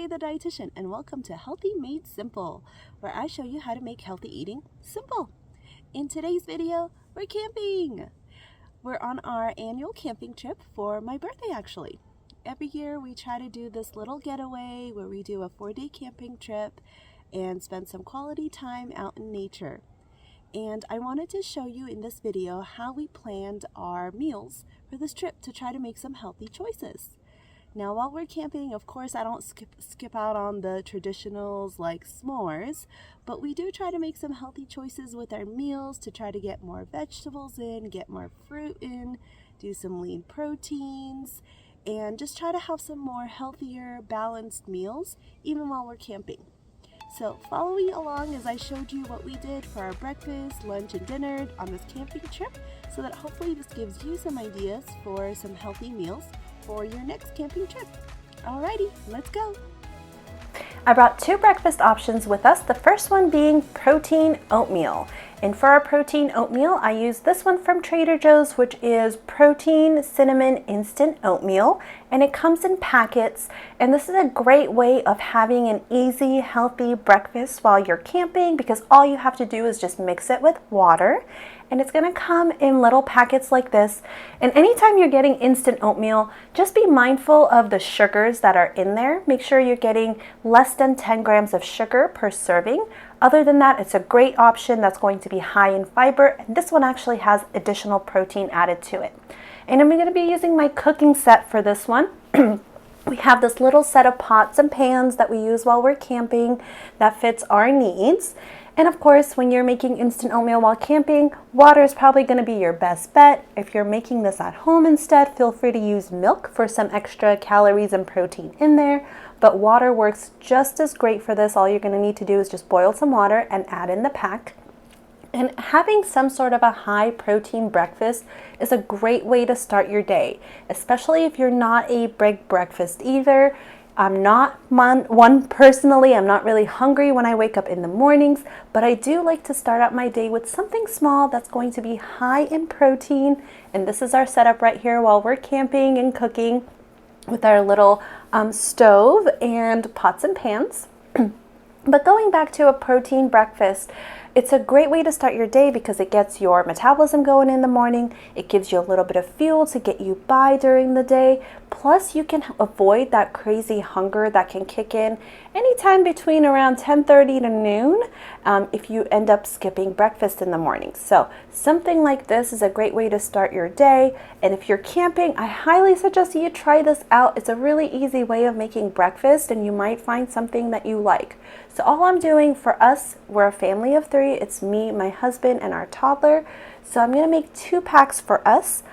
the Dietitian, and welcome to Healthy Made Simple, where I show you how to make healthy eating simple. In today's video, we're camping. We're on our annual camping trip for my birthday, actually. Every year we try to do this little getaway where we do a 4-day camping trip and spend some quality time out in nature. And I wanted to show you in this video how we planned our meals for this trip to try to make some healthy choices. Now, while we're camping, of course, I don't skip out on the traditionals like s'mores, but we do try to make some healthy choices with our meals to try to get more vegetables in, get more fruit in, do some lean proteins, and just try to have some more healthier, balanced meals, even while we're camping. So follow me along as I showed you what we did for our breakfast, lunch, and dinner on this camping trip, so that hopefully this gives you some ideas for some healthy meals for your next camping trip. Alrighty, let's go. I brought 2 breakfast options with us, the first one being protein oatmeal. And for our protein oatmeal, I use this one from Trader Joe's, which is protein cinnamon instant oatmeal, and it comes in packets. And this is a great way of having an easy, healthy breakfast while you're camping, because all you have to do is just mix it with water. And it's gonna come in little packets like this. And anytime you're getting instant oatmeal, just be mindful of the sugars that are in there. Make sure you're getting less than 10 grams of sugar per serving. Other than that, it's a great option that's going to be high in fiber, and this one actually has additional protein added to it. And I'm gonna be using my cooking set for this one. We have this little set of pots and pans that we use while we're camping that fits our needs. And of course, when you're making instant oatmeal while camping, water is probably going to be your best bet. If you're making this at home instead, feel free to use milk for some extra calories and protein in there. But water works just as great for this. All you're going to need to do is just boil some water and add in the pack. And having some sort of a high protein breakfast is a great way to start your day, especially if you're not a big breakfast eater. I'm not one personally. I'm not really hungry when I wake up in the mornings, but I do like to start out my day with something small that's going to be high in protein. And this is our setup right here while we're camping and cooking with our little stove and pots and pans. But going back to a protein breakfast, it's a great way to start your day because it gets your metabolism going in the morning. It gives you a little bit of fuel to get you by during the day. Plus, you can avoid that crazy hunger that can kick in anytime between around 10:30 to noon if you end up skipping breakfast in the morning. So something like this is a great way to start your day. And if you're camping, I highly suggest you try this out. It's a really easy way of making breakfast, and you might find something that you like. So all I'm doing for us, we're a family of 3. It's me, my husband, and our toddler. So I'm gonna make 2 packs for us,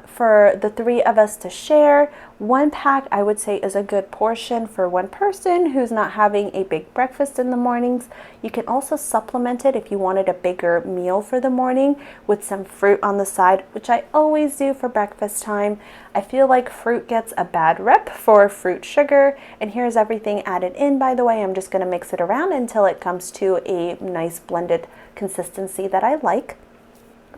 for the 3 of us to share. 1 pack I would say is a good portion for one person who's not having a big breakfast in the mornings. You can also supplement it if you wanted a bigger meal for the morning with some fruit on the side, which I always do for breakfast time. I feel like fruit gets a bad rep for fruit sugar, and here's everything added in, by the way. I'm just going to mix it around until it comes to a nice blended consistency that I like.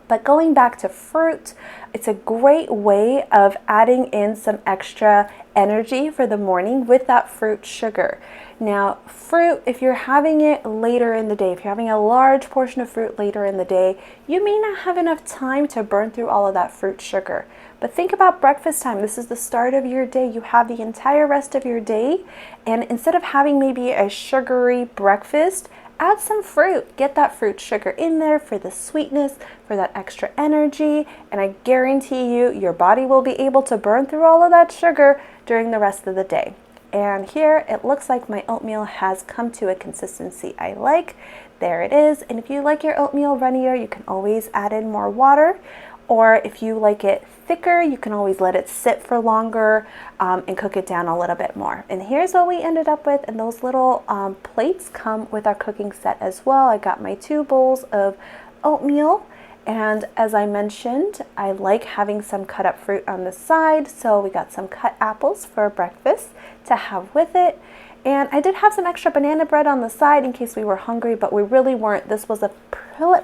But going back to fruit, it's a great way of adding in some extra energy for the morning with that fruit sugar. Now, fruit, if you're having it later in the day, if you're having a large portion of fruit later in the day, you may not have enough time to burn through all of that fruit sugar. But think about breakfast time. This is the start of your day. You have the entire rest of your day. And instead of having maybe a sugary breakfast, add some fruit. Get that fruit sugar in there for the sweetness, for that extra energy, and I guarantee you, your body will be able to burn through all of that sugar during the rest of the day. And here it looks like my oatmeal has come to a consistency I like. There it is. And if you like your oatmeal runnier, you can always add in more water. Or if you like it thicker, you can always let it sit for longer and cook it down a little bit more. And here's what we ended up with. And those little plates come with our cooking set as well. I got my 2 bowls of oatmeal. And as I mentioned, I like having some cut up fruit on the side. So we got some cut apples for breakfast to have with it. And I did have some extra banana bread on the side in case we were hungry, but we really weren't. This was a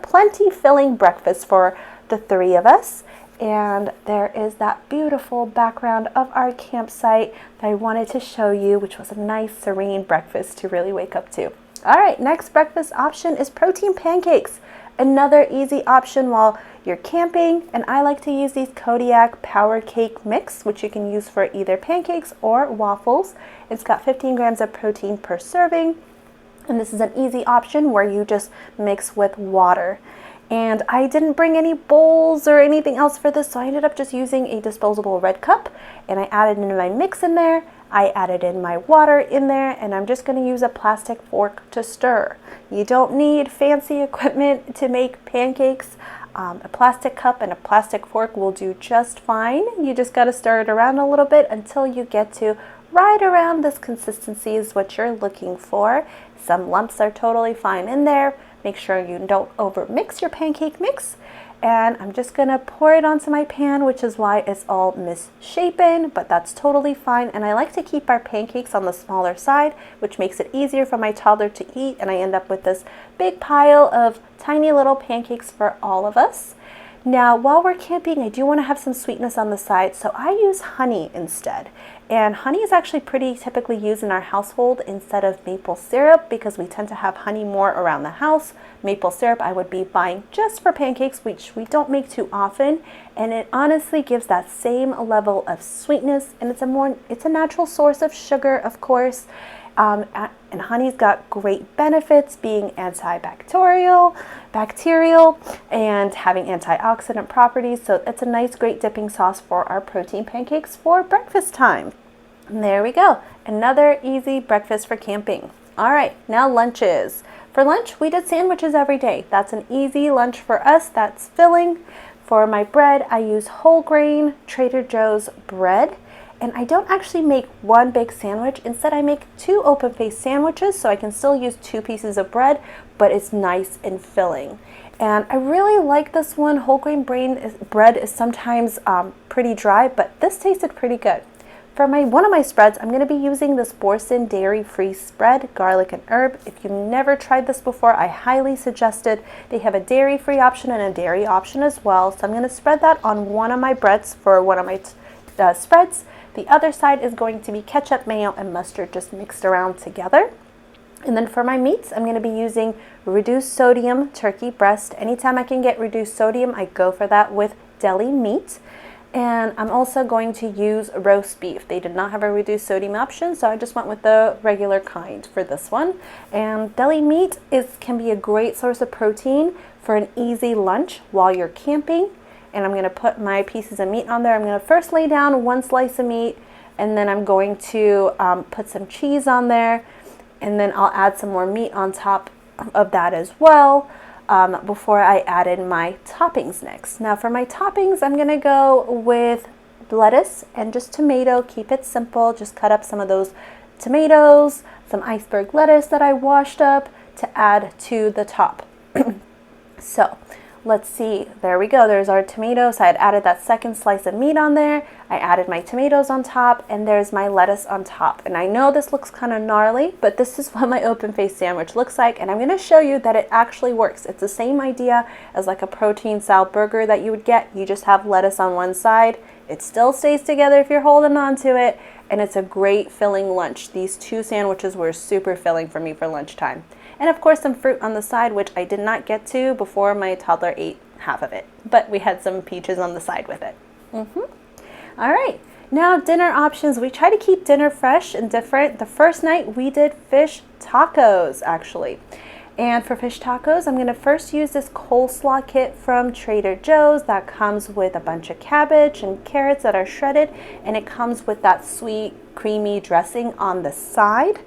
plenty filling breakfast for the 3 of us. and there is that beautiful background of our campsite that I wanted to show you, which was a nice serene breakfast to really wake up to. All right, next breakfast option is protein pancakes. Another easy option while you're camping, and I like to use these Kodiak Power Cake Mix, which you can use for either pancakes or waffles. It's got 15 grams of protein per serving, and this is an easy option where you just mix with water. And I didn't bring any bowls or anything else for this, so I ended up just using a disposable red cup, and I added in my mix in there. I added in my water in there, and I'm just going to use a plastic fork to stir. You don't need fancy equipment to make pancakes. A plastic cup and a plastic fork will do just fine. You just got to stir it around a little bit until you get to right around this consistency is what you're looking for. Some lumps are totally fine in there. Make sure you don't over mix your pancake mix. And I'm just gonna pour it onto my pan, which is why it's all misshapen, but that's totally fine. And I like to keep our pancakes on the smaller side, which makes it easier for my toddler to eat, and I end up with this big pile of tiny little pancakes for all of us. Now, while we're camping, I do want to have some sweetness on the side, so I use honey instead. And honey is actually pretty typically used in our household instead of maple syrup because we tend to have honey more around the house. Maple syrup I would be buying just for pancakes, which we don't make too often, and it honestly gives that same level of sweetness, and it's a natural source of sugar, of course. And honey's got great benefits, being bacterial, and having antioxidant properties. So it's a nice, great dipping sauce for our protein pancakes for breakfast time. And there we go. Another easy breakfast for camping. All right, now lunches. For lunch, we did sandwiches every day. That's an easy lunch for us. That's filling. For my bread, I use whole grain Trader Joe's bread. And I don't actually make one big sandwich. Instead, I make 2 open-faced sandwiches, so I can still use 2 pieces of bread, but it's nice and filling. And I really like this one. Whole grain bread is sometimes pretty dry, but this tasted pretty good. For one of my spreads, I'm going to be using this Boursin dairy-free spread, garlic and herb. If you've never tried this before, I highly suggest it. They have a dairy-free option and a dairy option as well. So I'm going to spread that on one of my breads for one of my spreads. The other side is going to be ketchup, mayo, and mustard just mixed around together. And then for my meats, I'm going to be using reduced sodium turkey breast. Anytime I can get reduced sodium, I go for that with deli meat. And I'm also going to use roast beef. They did not have a reduced sodium option, so I just went with the regular kind for this one. And deli meat can be a great source of protein for an easy lunch while you're camping. And I'm going to put my pieces of meat on there. I'm going to first lay down 1 slice of meat, and then I'm going to put some cheese on there, and then I'll add some more meat on top of that as well before I add in my toppings next. Now for my toppings, I'm going to go with lettuce and just tomato. Keep it simple. Just cut up some of those tomatoes, some iceberg lettuce that I washed up to add to the top. So let's see, there we go. There's our tomatoes. I had added that second slice of meat on there. I added my tomatoes on top, and there's my lettuce on top. And I know this looks kind of gnarly, but this is what my open-faced sandwich looks like, and I'm going to show you that it actually works. It's the same idea as like a protein style burger that you would get. You just have lettuce on one side. It still stays together if you're holding on to it, and it's a great filling lunch. These 2 sandwiches were super filling for me for lunchtime. And of course some fruit on the side, which I did not get to before my toddler ate half of it. But we had some peaches on the side with it. All right, now dinner options. We try to keep dinner fresh and different. The first night we did fish tacos, actually. And for fish tacos, I'm going to first use this coleslaw kit from Trader Joe's that comes with a bunch of cabbage and carrots that are shredded, and it comes with that sweet, creamy dressing on the side.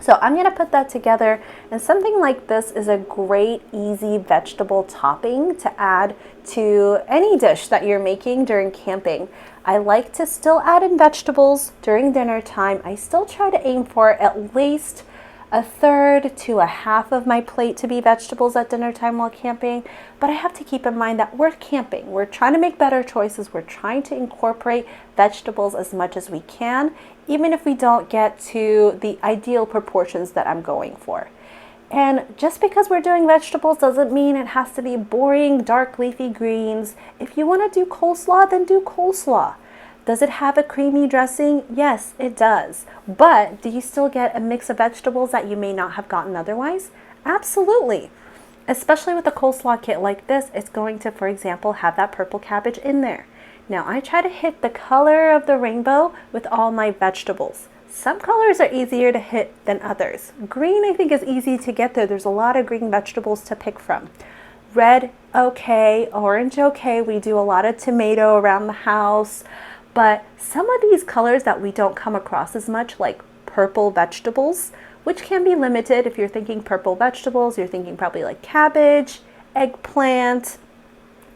So I'm going to put that together, and something like this is a great, easy vegetable topping to add to any dish that you're making during camping. I like to still add in vegetables during dinner time. I still try to aim for at least a third to a half of my plate to be vegetables at dinner time while camping, but I have to keep in mind that we're camping. We're trying to make better choices. We're trying to incorporate vegetables as much as we can, even if we don't get to the ideal proportions that I'm going for. And just because we're doing vegetables doesn't mean it has to be boring, dark leafy greens. If you want to do coleslaw, then do coleslaw. Does it have a creamy dressing? Yes, it does. But do you still get a mix of vegetables that you may not have gotten otherwise? Absolutely. Especially with a coleslaw kit like this, it's going to, for example, have that purple cabbage in there. Now, I try to hit the color of the rainbow with all my vegetables. Some colors are easier to hit than others. Green, I think, is easy to get there. There's a lot of green vegetables to pick from. Red, okay. Orange, okay. We do a lot of tomato around the house. But some of these colors that we don't come across as much, like purple vegetables, which can be limited. If you're thinking purple vegetables, you're thinking probably like cabbage, eggplant,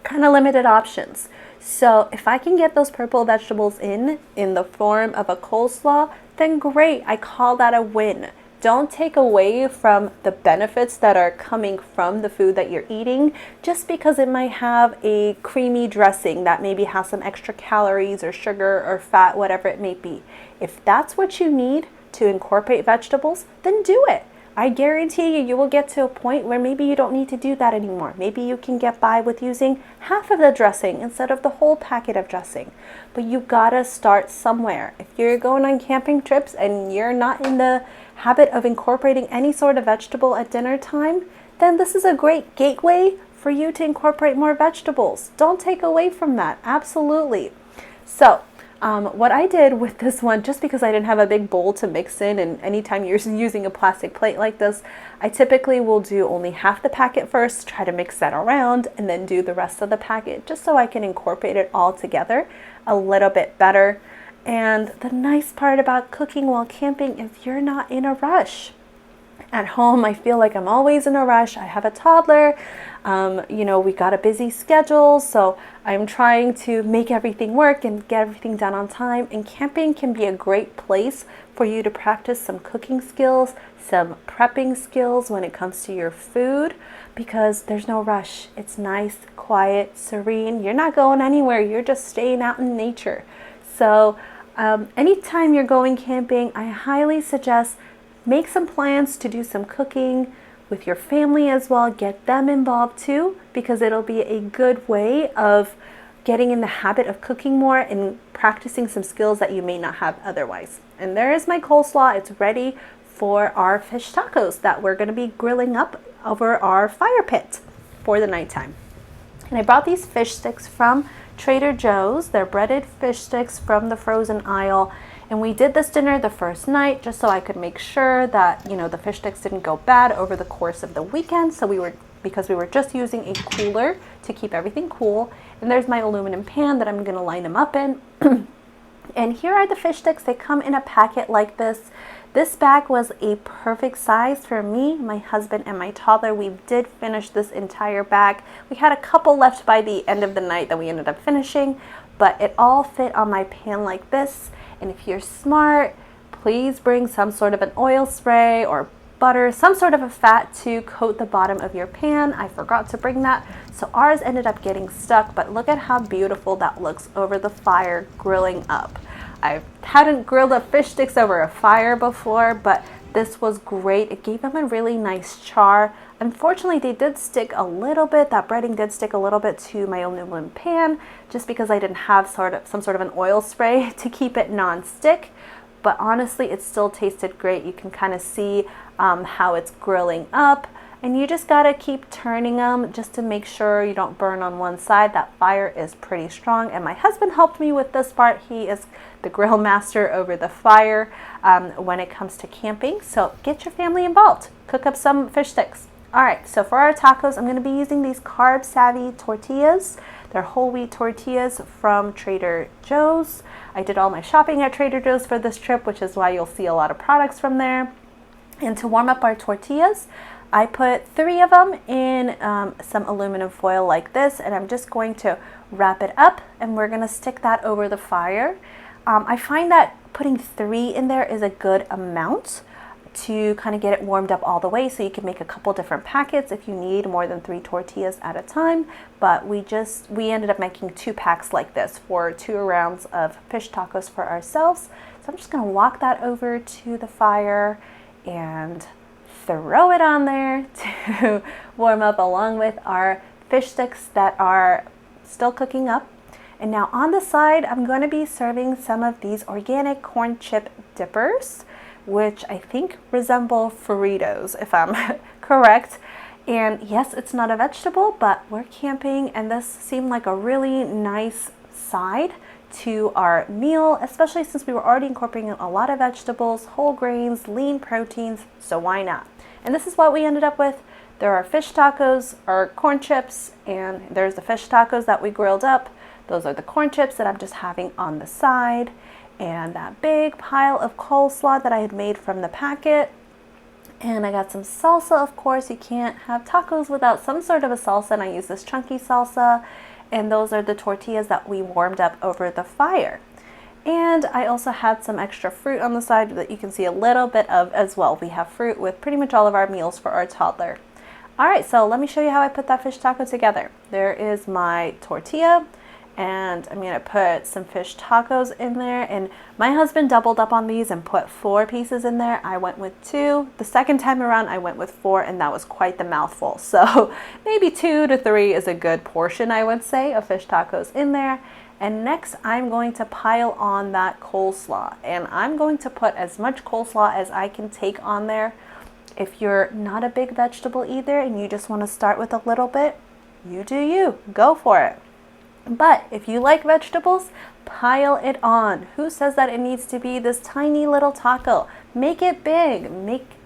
kind of limited options. So if I can get those purple vegetables in the form of a coleslaw, then great. I call that a win. Don't take away from the benefits that are coming from the food that you're eating just because it might have a creamy dressing that maybe has some extra calories or sugar or fat, whatever it may be. If that's what you need to incorporate vegetables, then do it. I guarantee you will get to a point where maybe you don't need to do that anymore. Maybe you can get by with using half of the dressing instead of the whole packet of dressing. But you gotta start somewhere. If you're going on camping trips and you're not in the habit of incorporating any sort of vegetable at dinner time, then this is a great gateway for you to incorporate more vegetables. Don't take away from that. Absolutely. So, what I did with this one, just because I didn't have a big bowl to mix in, and anytime you're using a plastic plate like this, I typically will do only half the packet first, try to mix that around, and then do the rest of the packet, just so I can incorporate it all together a little bit better. And the nice part about cooking while camping is you're not in a rush. At home, I feel like I'm always in a rush. I have a toddler. We got a busy schedule, so I'm trying to make everything work and get everything done on time. And camping can be a great place for you to practice some cooking skills, some prepping skills when it comes to your food, because there's no rush. It's nice, quiet, serene. You're not going anywhere. You're just staying out in nature. So anytime you're going camping, I highly suggest make some plans to do some cooking with your family as well. Get them involved too, because it'll be a good way of getting in the habit of cooking more and practicing some skills that you may not have otherwise. And there is my coleslaw. It's ready for our fish tacos that we're going to be grilling up over our fire pit for the nighttime. And I brought these fish sticks from Trader Joe's. They're breaded fish sticks from the frozen aisle. And we did this dinner the first night just so I could make sure that, the fish sticks didn't go bad over the course of the weekend. Because we were just using a cooler to keep everything cool. And there's my aluminum pan that I'm going to line them up in. And here are the fish sticks. They come in a packet like this. This bag was a perfect size for me, my husband, and my toddler. We did finish this entire bag. We had a couple left by the end of the night that we ended up finishing, but it all fit on my pan like this. And if you're smart, please bring some sort of an oil spray or butter, some sort of a fat to coat the bottom of your pan. I forgot to bring that, so ours ended up getting stuck, but look at how beautiful that looks over the fire grilling up. I hadn't grilled up fish sticks over a fire before, but this was great. It gave them a really nice char. Unfortunately, they did stick a little bit. That breading did stick a little bit to my aluminum pan just because I didn't have some sort of an oil spray to keep it non-stick. But honestly, it still tasted great. You can kind of see how it's grilling up. And you just gotta keep turning them just to make sure you don't burn on one side. That fire is pretty strong. And my husband helped me with this part. He is the grill master over the fire when it comes to camping. So get your family involved. Cook up some fish sticks. All right, so for our tacos, I'm gonna be using these Carb Savvy tortillas. They're whole wheat tortillas from Trader Joe's. I did all my shopping at Trader Joe's for this trip, which is why you'll see a lot of products from there. And to warm up our tortillas, I put 3 of them in some aluminum foil like this, and I'm just going to wrap it up, and we're gonna stick that over the fire. I find that putting 3 in there is a good amount to kind of get it warmed up all the way, so you can make a couple different packets if you need more than 3 tortillas at a time. But we ended up making 2 packs like this for 2 rounds of fish tacos for ourselves. So I'm just gonna walk that over to the fire and throw it on there to warm up along with our fish sticks that are still cooking up. And now on the side, I'm going to be serving some of these organic corn chip dippers, which I think resemble Fritos, if I'm correct. And yes, it's not a vegetable, but we're camping and this seemed like a really nice side to our meal, especially since we were already incorporating a lot of vegetables, whole grains, lean proteins, so why not? And this is what we ended up with. There are fish tacos, or corn chips, and there's the fish tacos that we grilled up. Those are the corn chips that I'm just having on the side, and that big pile of coleslaw that I had made from the packet. And I got some salsa, of course. You can't have tacos without some sort of a salsa, and I use this chunky salsa. And those are the tortillas that we warmed up over the fire. And I also had some extra fruit on the side that you can see a little bit of as well. We have fruit with pretty much all of our meals for our toddler. All right, so let me show you how I put that fish taco together. There is my tortilla, and I'm gonna put some fish tacos in there. And my husband doubled up on these and put 4 pieces in there. I went with 2. The second time around, I went with 4, and that was quite the mouthful. So maybe 2 to 3 is a good portion, I would say, of fish tacos in there. And next, I'm going to pile on that coleslaw. And I'm going to put as much coleslaw as I can take on there. If you're not a big vegetable eater and you just want to start with a little bit, you do you. Go for it. But if you like vegetables, pile it on. Who says that it needs to be this tiny little taco? Make it big.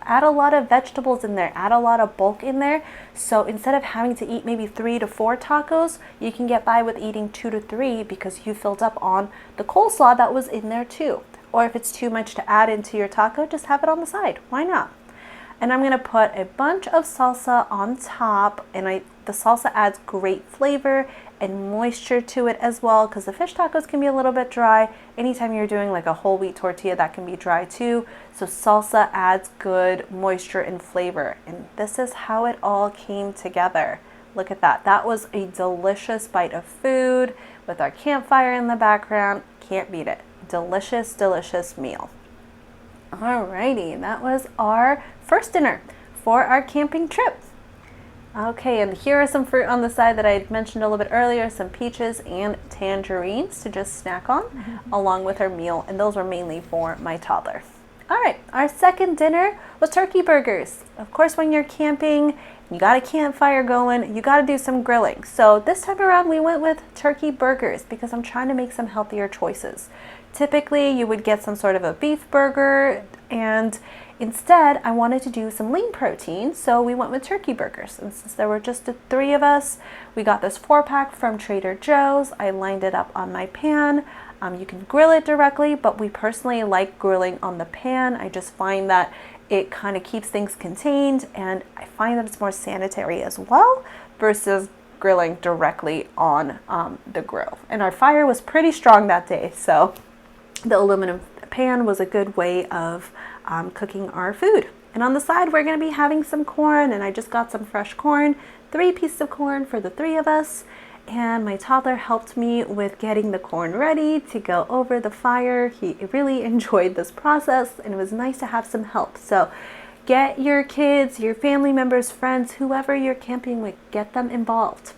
Add a lot of vegetables in there. Add a lot of bulk in there. So instead of having to eat maybe 3 to 4 tacos, you can get by with eating 2 to 3 because you filled up on the coleslaw that was in there too. Or if it's too much to add into your taco, just have it on the side. Why not? And I'm going to put a bunch of salsa on top, and the salsa adds great flavor and moisture to it as well, because the fish tacos can be a little bit dry. Anytime you're doing like a whole wheat tortilla, that can be dry too. So salsa adds good moisture and flavor. And this is how it all came together. Look at that. That was a delicious bite of food with our campfire in the background. Can't beat it. Delicious, delicious meal. Alrighty, that was our first dinner for our camping trip. Okay, and here are some fruit on the side that I had mentioned a little bit earlier, some peaches and tangerines to just snack on along with our meal, and those were mainly for my toddler. All right, our second dinner was turkey burgers. Of course, when you're camping, you got a campfire going, you got to do some grilling. So this time around, we went with turkey burgers because I'm trying to make some healthier choices. Typically, you would get some sort of a beef burger, and instead, I wanted to do some lean protein, so we went with turkey burgers. And since there were just the 3 of us, we got this 4-pack from Trader Joe's. I lined it up on my pan. You can grill it directly, but we personally like grilling on the pan. I just find that it kind of keeps things contained, and I find that it's more sanitary as well versus grilling directly on the grill. And our fire was pretty strong that day, so the aluminum pan was a good way of cooking our food. And on the side, we're going to be having some corn, and I just got some fresh corn, 3 pieces of corn for the 3 of us. And my toddler helped me with getting the corn ready to go over the fire. He really enjoyed this process, and it was nice to have some help. So get your kids, your family members, friends, whoever you're camping with, get them involved.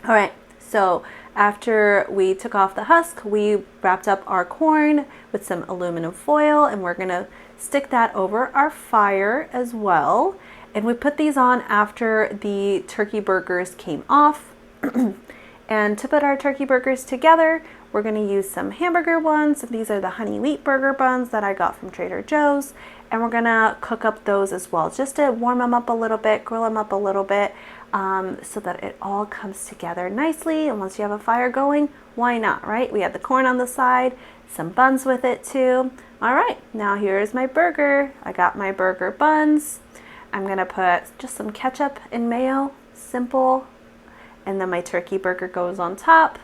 All right, so after we took off the husk, we wrapped up our corn with some aluminum foil, and we're gonna stick that over our fire as well. And we put these on after the turkey burgers came off. And to put our turkey burgers together, we're going to use some hamburger buns. These are the honey wheat burger buns that I got from Trader Joe's. And we're going to cook up those as well, just to warm them up a little bit, grill them up a little bit, so that it all comes together nicely. And once you have a fire going, why not, right? We had the corn on the side, some buns with it too. All right, now here's my burger. I got my burger buns. I'm going to put just some ketchup and mayo, simple. And then my turkey burger goes on top.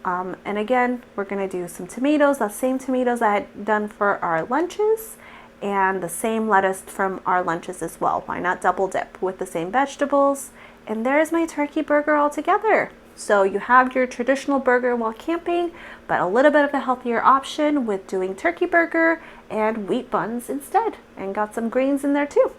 And again, we're gonna do some tomatoes, the same tomatoes I had done for our lunches, and the same lettuce from our lunches as well. Why not double dip with the same vegetables? And there's my turkey burger all together. So you have your traditional burger while camping, but a little bit of a healthier option with doing turkey burger and wheat buns instead, and got some greens in there too.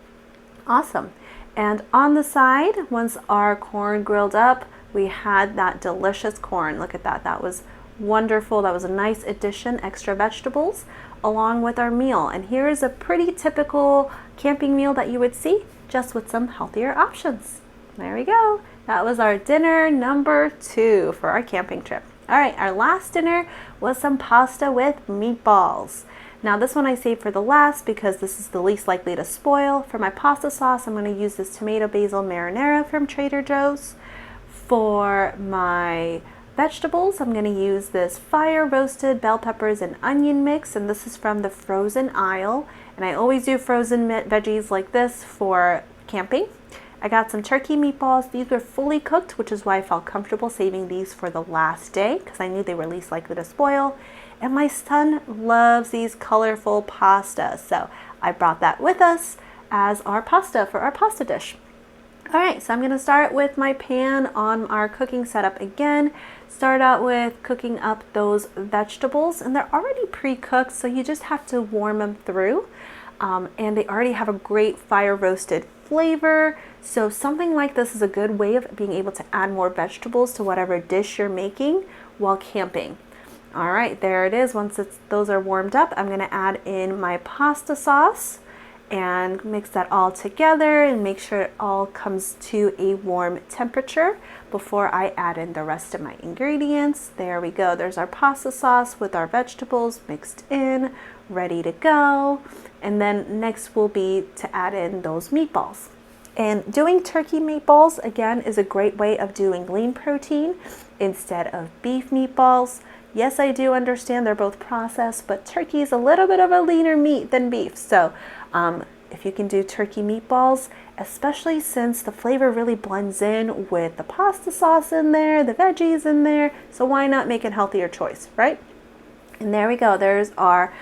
Awesome. And on the side, once our corn grilled up, we had that delicious corn. Look at that. That was wonderful. That was a nice addition, extra vegetables, along with our meal. And here is a pretty typical camping meal that you would see, just with some healthier options. There we go. That was our dinner number 2 for our camping trip. All right, our last dinner was some pasta with meatballs. Now this one I saved for the last because this is the least likely to spoil. For my pasta sauce, I'm going to use this tomato basil marinara from Trader Joe's. For my vegetables, I'm going to use this fire roasted bell peppers and onion mix, and this is from the frozen aisle. And I always do frozen veggies like this for camping. I got some turkey meatballs. These were fully cooked, which is why I felt comfortable saving these for the last day because I knew they were least likely to spoil. And my son loves these colorful pastas, so I brought that with us as our pasta for our pasta dish. All right, so I'm going to start with my pan on our cooking setup again. Start out with cooking up those vegetables, and they're already pre-cooked, so you just have to warm them through. And they already have a great fire roasted flavor, so something like this is a good way of being able to add more vegetables to whatever dish you're making while camping. All right, there it is. Once those are warmed up, I'm going to add in my pasta sauce and mix that all together and make sure it all comes to a warm temperature before I add in the rest of my ingredients. There we go. There's our pasta sauce with our vegetables mixed in, ready to go. And then next will be to add in those meatballs. And doing turkey meatballs, again, is a great way of doing lean protein instead of beef meatballs. Yes, I do understand they're both processed, but turkey is a little bit of a leaner meat than beef. So if you can do turkey meatballs, especially since the flavor really blends in with the pasta sauce in there, the veggies in there, so why not make a healthier choice, right? And there we go. There's our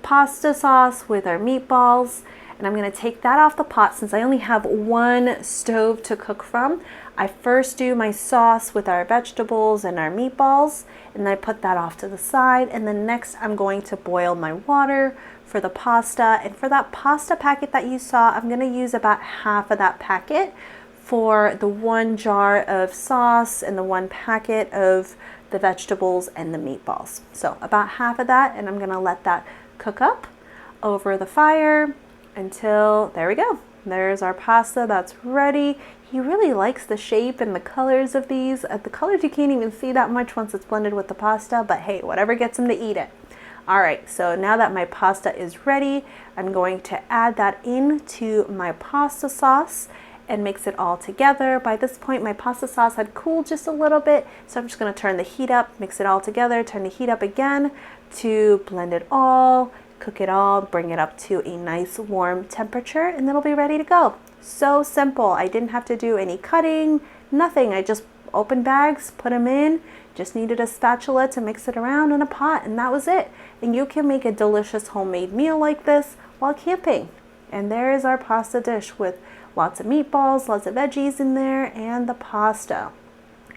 pasta sauce with our meatballs. And I'm going to take that off the pot since I only have one stove to cook from. I first do my sauce with our vegetables and our meatballs, and then I put that off to the side. And then next I'm going to boil my water for the pasta. And for that pasta packet that you saw, I'm going to use about half of that packet for the 1 jar of sauce and the 1 packet of the vegetables and the meatballs. So about half of that, and I'm going to let that cook up over the fire until, there we go. There's our pasta that's ready. He really likes the shape and the colors of these. The colors you can't even see that much once it's blended with the pasta, but hey, whatever gets him to eat it. All right, so now that my pasta is ready, I'm going to add that into my pasta sauce and mix it all together. By this point, my pasta sauce had cooled just a little bit, so I'm just gonna turn the heat up, mix it all together, turn the heat up again to blend it all, cook it all, bring it up to a nice warm temperature, and it'll be ready to go. So simple. I didn't have to do any cutting, nothing. I just opened bags, put them in, just needed a spatula to mix it around in a pot, and that was it. And you can make a delicious homemade meal like this while camping. And there is our pasta dish with lots of meatballs, lots of veggies in there, and the pasta.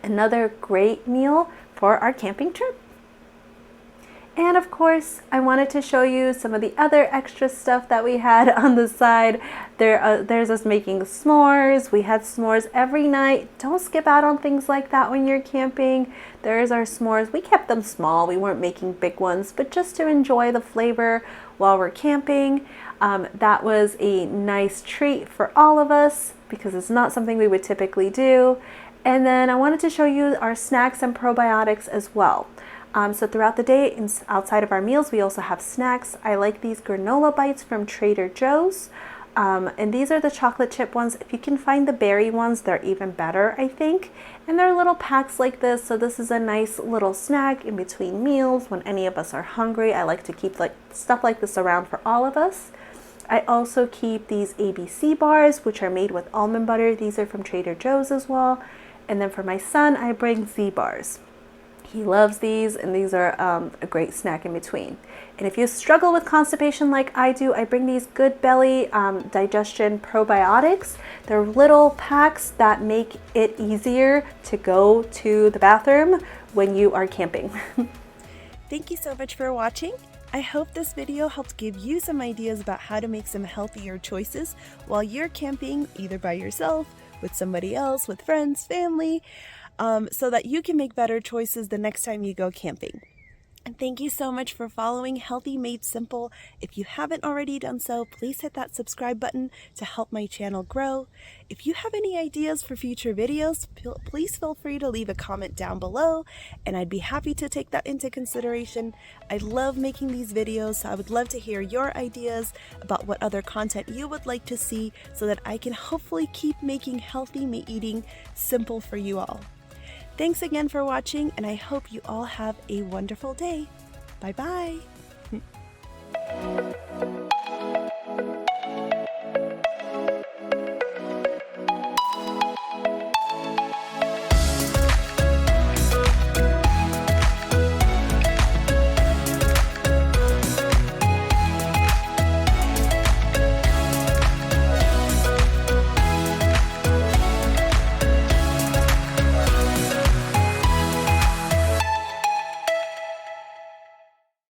Another great meal for our camping trip. And of course, I wanted to show you some of the other extra stuff that we had on the side. There's us making s'mores. We had s'mores every night. Don't skip out on things like that when you're camping. There's our s'mores. We kept them small. We weren't making big ones, but just to enjoy the flavor while we're camping. That was a nice treat for all of us because it's not something we would typically do. And then I wanted to show you our snacks and probiotics as well. So throughout the day, outside of our meals, we also have snacks. I like these granola bites from Trader Joe's. And these are the chocolate chip ones. If you can find the berry ones, they're even better, I think. And they're little packs like this. So this is a nice little snack in between meals when any of us are hungry. I like to keep stuff like this around for all of us. I also keep these ABC bars, which are made with almond butter. These are from Trader Joe's as well. And then for my son, I bring Z bars. He loves these, and these are a great snack in between. And if you struggle with constipation like I do, I bring these Good Belly digestion probiotics. They're little packs that make it easier to go to the bathroom when you are camping. Thank you so much for watching. I hope this video helped give you some ideas about how to make some healthier choices while you're camping, either by yourself, with somebody else, with friends, family, so that you can make better choices the next time you go camping. And thank you so much for following Healthy Made Simple. If you haven't already done so, please hit that subscribe button to help my channel grow. If you have any ideas for future videos, please feel free to leave a comment down below, and I'd be happy to take that into consideration. I love making these videos, so I would love to hear your ideas about what other content you would like to see so that I can hopefully keep making healthy meat eating simple for you all. Thanks again for watching, and I hope you all have a wonderful day. Bye-bye.